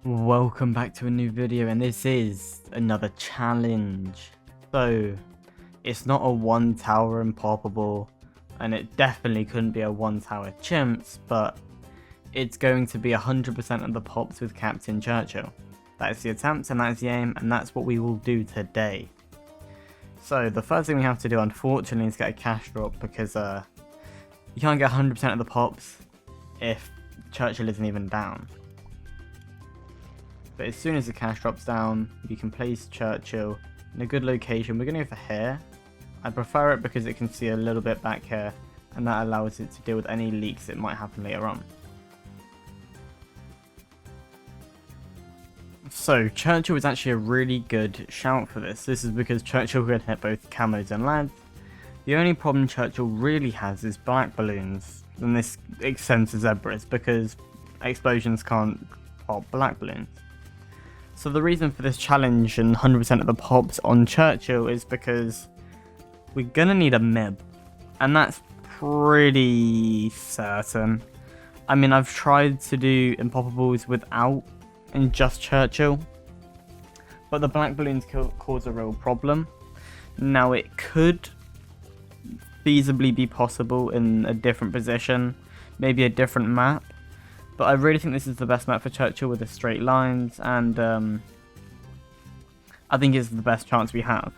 Welcome back to a new video, and this is another challenge. So it's not a one tower Impoppable, and it definitely couldn't be a one tower chimps, but it's going to be 100% of the pops with Captain Churchill. That is the attempt and that is the aim, and that's what we will do today. So the first thing we have to do, unfortunately, is get a cash drop, because you can't get 100% of the pops if Churchill isn't even down. But as soon as the cash drops down, you can place Churchill in a good location. We're going to go for here. I prefer it because it can see a little bit back here, and that allows it to deal with any leaks that might happen later on. So Churchill is actually a really good shout for this. This is because Churchill can hit both camos and lads. The only problem Churchill really has is black balloons, and this extends to zebras because explosions can't pop black balloons. So the reason for this challenge and 100% of the pops on Churchill is because we're gonna need a MOAB, and that's pretty certain. I mean, I've tried to do Impoppables without and just Churchill, but the black balloons cause a real problem. Now, it could feasibly be possible in a different position, maybe a different map, but I really think this is the best map for Churchill with the straight lines, and I think it's the best chance we have.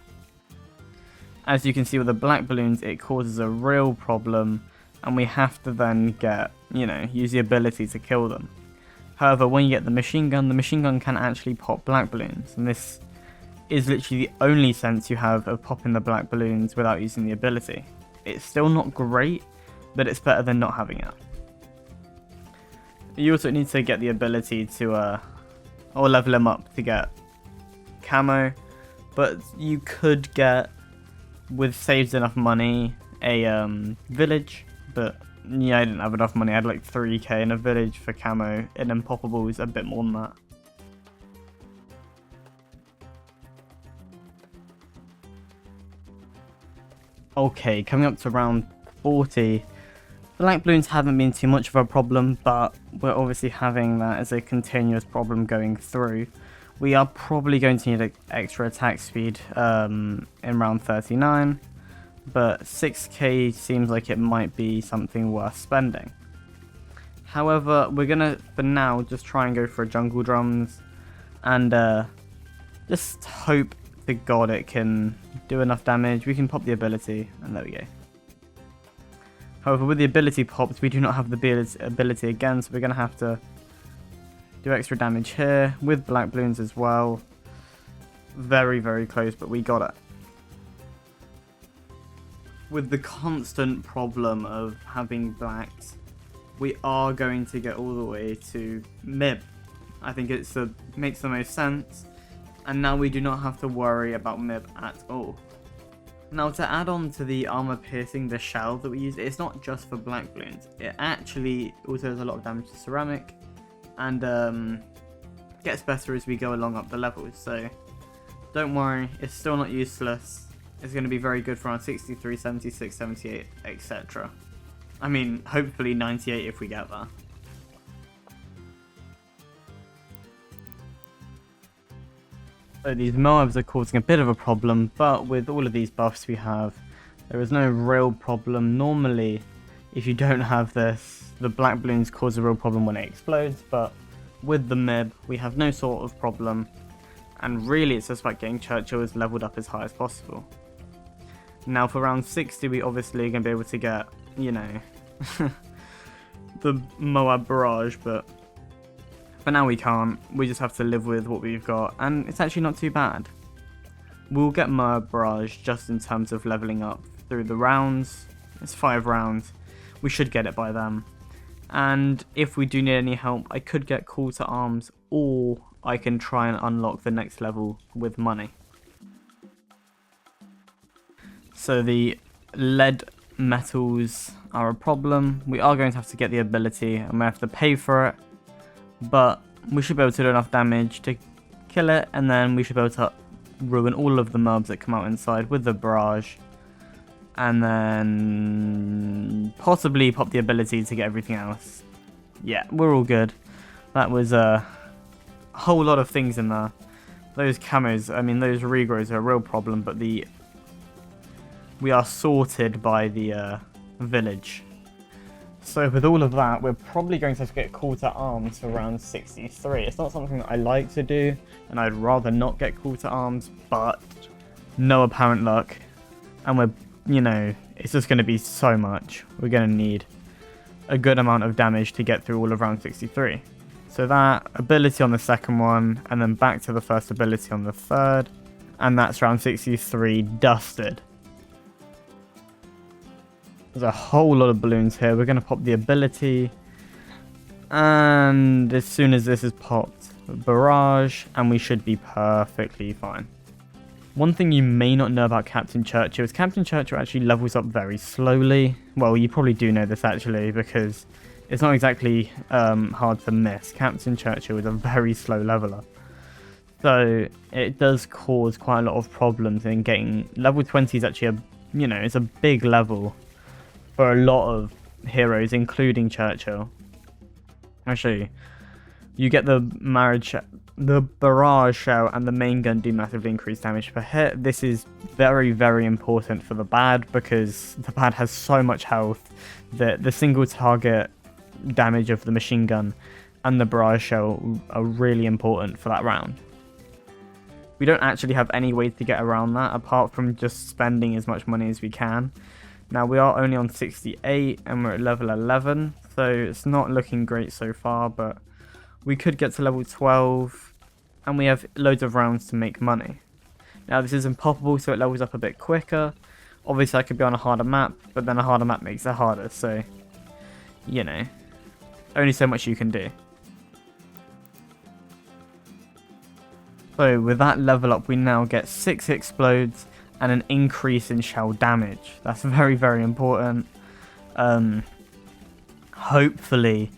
As you can see with the black balloons, it causes a real problem, and we have to then get, use the ability to kill them. However, when you get the machine gun can actually pop black balloons, and this is literally the only sense you have of popping the black balloons without using the ability. It's still not great, but it's better than not having it. You also need to get the ability to, or level him up to get camo, but you could get, with saved enough money, a village, but yeah, I didn't have enough money. I had like 3k in a village for camo, and Impoppable is a bit more than that. Okay, coming up to round 40. Black balloons haven't been too much of a problem, but we're obviously having that as a continuous problem going through. We are probably going to need an extra attack speed in round 39, but 6k seems like it might be something worth spending. However, we're going to, for now, just try and go for a jungle drums, and just hope to God it can do enough damage. We can pop the ability, and there we go. However, with the ability pops, we do not have the ability again, so we're going to have to do extra damage here with black balloons as well. Very, very close, but we got it. With the constant problem of having blacks, we are going to get all the way to MOAB. I think makes the most sense, and now we do not have to worry about MOAB at all. Now, to add on to the armor piercing, the shell that we use, it's not just for black balloons. It actually also does a lot of damage to ceramic, and gets better as we go along up the levels. So don't worry, it's still not useless. It's going to be very good for our 63, 76, 78, etc. I mean, hopefully 98 if we get there. So these MOABs are causing a bit of a problem, but with all of these buffs we have, there is no real problem. Normally, if you don't have this, the black balloons cause a real problem when it explodes, but with the MOAB, we have no sort of problem, and really it's just about getting Churchill leveled up as high as possible. Now for round 60, we obviously are going to be able to get, the MOAB barrage, but for now we can't. We just have to live with what we've got, and it's actually not too bad. We'll get MOAB barrage just in terms of leveling up through the rounds. It's 5 rounds. We should get it by then. And if we do need any help, I could get call to arms, or I can try and unlock the next level with money. So the lead metals are a problem. We are going to have to get the ability, and we have to pay for it. But we should be able to do enough damage to kill it, and then we should be able to ruin all of the MOABs that come out inside with the barrage, and then possibly pop the ability to get everything else. Yeah, we're all good. That was whole lot of things in there. Those camos, I mean, those regrows are a real problem, but we are sorted by the village. So with all of that, we're probably going to have to get call to arms for round 63. It's not something that I like to do, and I'd rather not get call to arms, but no apparent luck. And we're, you know, it's just going to be so much. We're going to need a good amount of damage to get through all of round 63. So that ability on the second one, and then back to the first ability on the third, and that's round 63 dusted. There's a whole lot of balloons here. We're going to pop the ability, and as soon as this is popped, barrage, and we should be perfectly fine. One thing you may not know about Captain Churchill is Captain Churchill actually levels up very slowly. Well, you probably do know this actually, because it's not exactly hard to miss. Captain Churchill is a very slow leveler. So it does cause quite a lot of problems in getting... Level 20 is actually it's a big level for a lot of heroes, including Churchill. Actually, you get the barrage shell and the main gun do massively increase damage per hit. This is very, very important for the bad, because the bad has so much health that the single target damage of the machine gun and the barrage shell are really important for that round. We don't actually have any way to get around that apart from just spending as much money as we can. Now we are only on 68 and we're at level 11, so it's not looking great so far, but we could get to level 12 and we have loads of rounds to make money. Now this is Impoppable, so it levels up a bit quicker. Obviously I could be on a harder map, but then a harder map makes it harder, so only so much you can do. So with that level up, we now get 6 explodes and an increase in shell damage. That's very, very important. Hopefully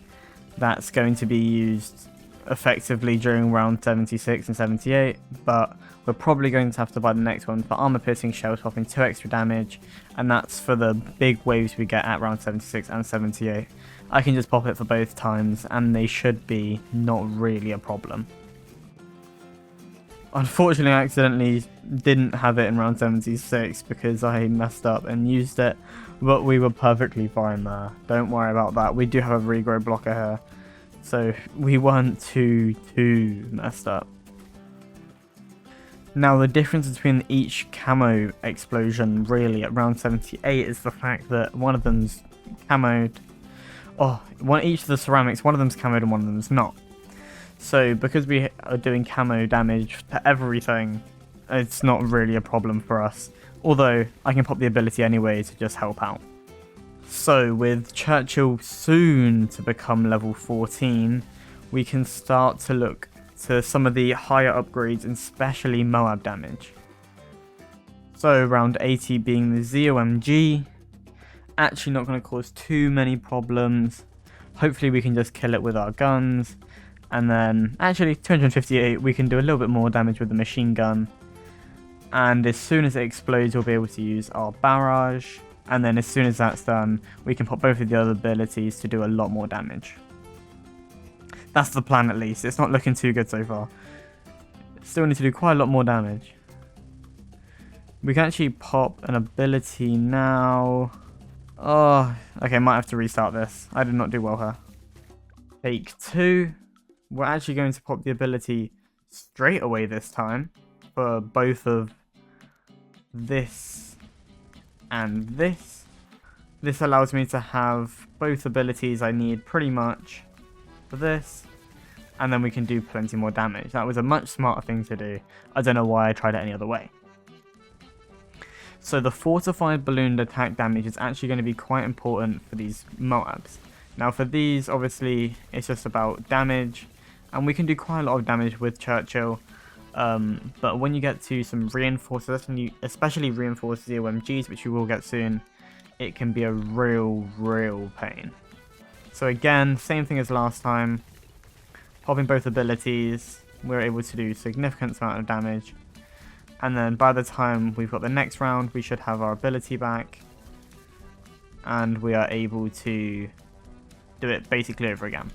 that's going to be used effectively during round 76 and 78, but we're probably going to have to buy the next one for armor piercing shells, popping 2 extra damage, and that's for the big waves we get at round 76 and 78. I can just pop it for both times and they should be not really a problem. Unfortunately, I accidentally didn't have it in round 76 because I messed up and used it, but we were perfectly fine there. Don't worry about that. We do have a regrow blocker here, so we weren't too messed up. Now, the difference between each camo explosion really at round 78 is the fact that one of them's camoed. Each of the ceramics, one of them's camoed and one of them's not. So because we are doing camo damage to everything, it's not really a problem for us. Although I can pop the ability anyway to just help out. So with Churchill soon to become level 14, we can start to look to some of the higher upgrades, and especially MOAB damage. So round 80 being the ZOMG, actually not going to cause too many problems. Hopefully we can just kill it with our guns. And then, actually, 258, we can do a little bit more damage with the machine gun. And as soon as it explodes, we'll be able to use our barrage. And then as soon as that's done, we can pop both of the other abilities to do a lot more damage. That's the plan, at least. It's not looking too good so far. Still need to do quite a lot more damage. We can actually pop an ability now. Oh, okay, might have to restart this. I did not do well here. Take 2. We're actually going to pop the ability straight away this time for both of this and this. This allows me to have both abilities I need pretty much for this, and then we can do plenty more damage. That was a much smarter thing to do. I don't know why I tried it any other way. So the fortified balloon attack damage is actually going to be quite important for these MOABs. Now for these, obviously, it's just about damage, and we can do quite a lot of damage with Churchill, but when you get to some reinforced, especially reinforced ZOMGs, which we will get soon, it can be a real pain. So again, same thing as last time, popping both abilities, we're able to do significant amount of damage, and then by the time we've got the next round, we should have our ability back, and we are able to do it basically over again.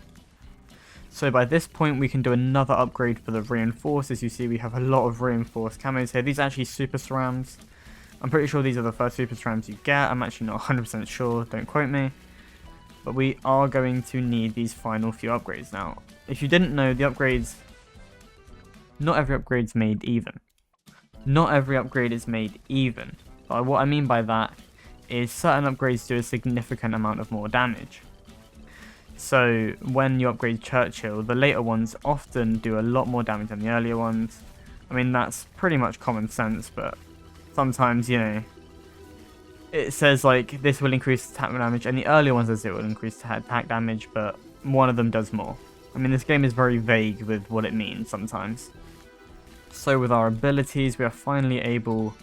So by this point we can do another upgrade for the reinforced. As you see, we have a lot of reinforced camos here. These are actually super cerams. I'm pretty sure these are the first super cerams you get. I'm actually not 100% sure, don't quote me. But we are going to need these final few upgrades. Now, if you didn't know, the upgrades, not every upgrade's made even. Not every upgrade is made even. But what I mean by that is certain upgrades do a significant amount of more damage. So when you upgrade Churchill, the later ones often do a lot more damage than the earlier ones. I mean, that's pretty much common sense, but sometimes, you know, it says like this will increase attack damage, and the earlier one says it will increase attack damage, but one of them does more. I mean, this game is very vague with what it means sometimes. So with our abilities, we are finally able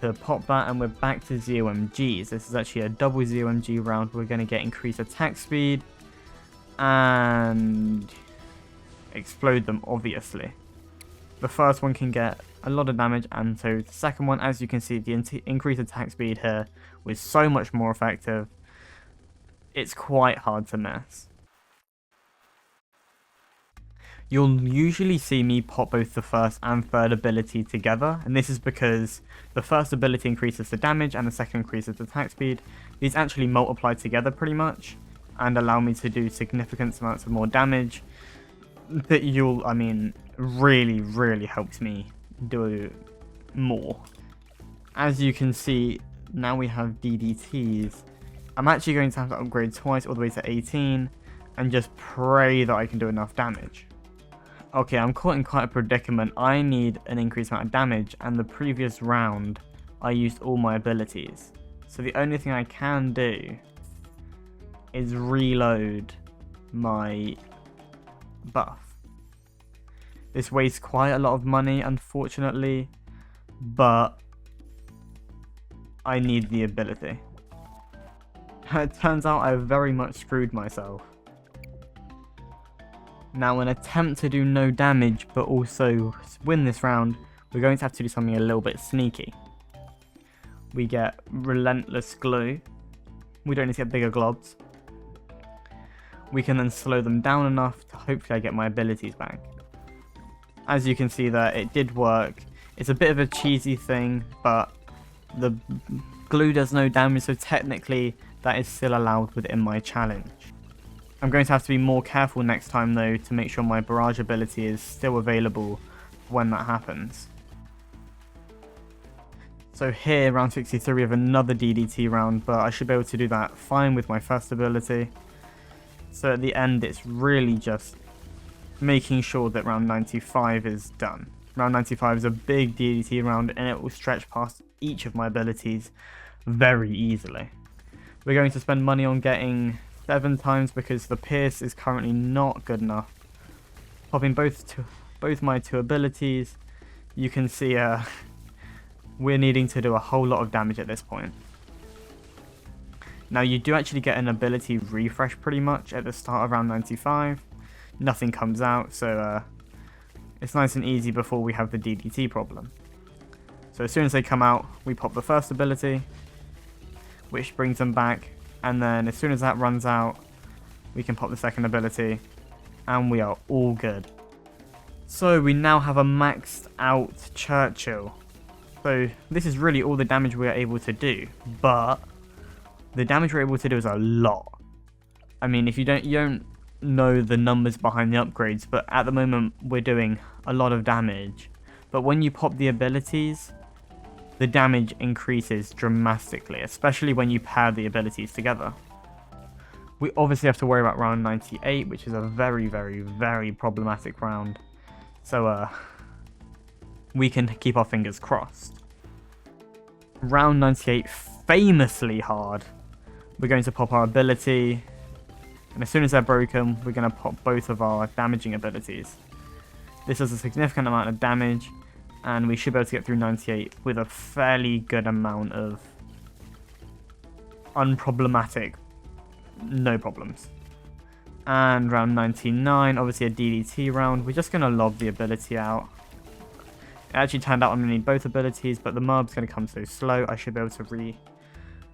to pop that, and we're back to ZOMGs. This is actually a double ZOMG round. We're going to get increased attack speed and explode them, obviously. The first one can get a lot of damage, and so the second one, as you can see, the increased attack speed here was so much more effective. It's quite hard to miss. You'll usually see me pop both the first and third ability together, and this is because the first ability increases the damage and the second increases the attack speed. These actually multiply together pretty much and allow me to do significant amounts of more damage that really helps me do more. As you can see, now we have DDTs. I'm actually going to have to upgrade twice all the way to 18 and just pray that I can do enough damage. Okay, I'm caught in quite a predicament. I need an increased amount of damage, and the previous round I used all my abilities. So the only thing I can do is reload my buff. This wastes quite a lot of money, unfortunately, but I need the ability. It turns out I very much screwed myself. Now, in an attempt to do no damage, but also win this round, we're going to have to do something a little bit sneaky. We get Relentless Glue. We don't need to get bigger globs. We can then slow them down enough to hopefully I get my abilities back. As you can see there, it did work. It's a bit of a cheesy thing, but the glue does no damage, so technically that is still allowed within my challenge. I'm going to have to be more careful next time though to make sure my barrage ability is still available when that happens. So here, round 63, we have another DDT round, but I should be able to do that fine with my first ability. So at the end, it's really just making sure that round 95 is done. Round 95 is a big DDT round, and it will stretch past each of my abilities very easily. We're going to spend money on getting 7 times because the Pierce is currently not good enough. Popping both my 2 abilities, you can see we're needing to do a whole lot of damage at this point. Now you do actually get an ability refresh pretty much at the start of round 95. Nothing comes out, so it's nice and easy before we have the DDT problem. So as soon as they come out, we pop the first ability, which brings them back, and then as soon as that runs out, we can pop the second ability, and we are all good. So we now have a maxed out Churchill. So this is really all the damage we are able to do, but the damage we're able to do is a lot. I mean, if you don't know the numbers behind the upgrades, but at the moment we're doing a lot of damage. But when you pop the abilities, the damage increases dramatically, especially when you pair the abilities together. We obviously have to worry about round 98, which is a very, very, very problematic round. So we can keep our fingers crossed. Round 98, famously hard. We're going to pop our ability, and as soon as they're broken, we're going to pop both of our damaging abilities. This is a significant amount of damage, and we should be able to get through 98 with a fairly good amount of unproblematic, no problems. And round 99, obviously a DDT round. We're just going to lob the ability out. It actually turned out I'm going to need both abilities, but the MOAB's going to come so slow, I should be able to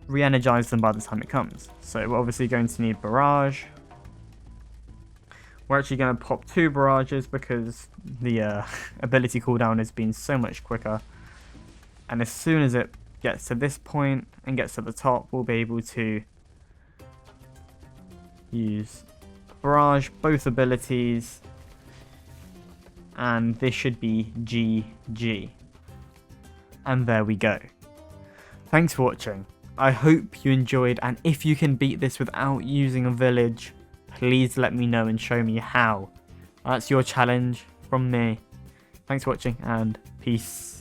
re-energize them by the time it comes. So we're obviously going to need Barrage. We're actually going to pop 2 barrages because the ability cooldown has been so much quicker. And as soon as it gets to this point and gets to the top, we'll be able to use barrage, both abilities, and this should be GG. And there we go. Thanks for watching. I hope you enjoyed, and if you can beat this without using a village, please let me know and show me how. That's your challenge from me. Thanks for watching, and peace.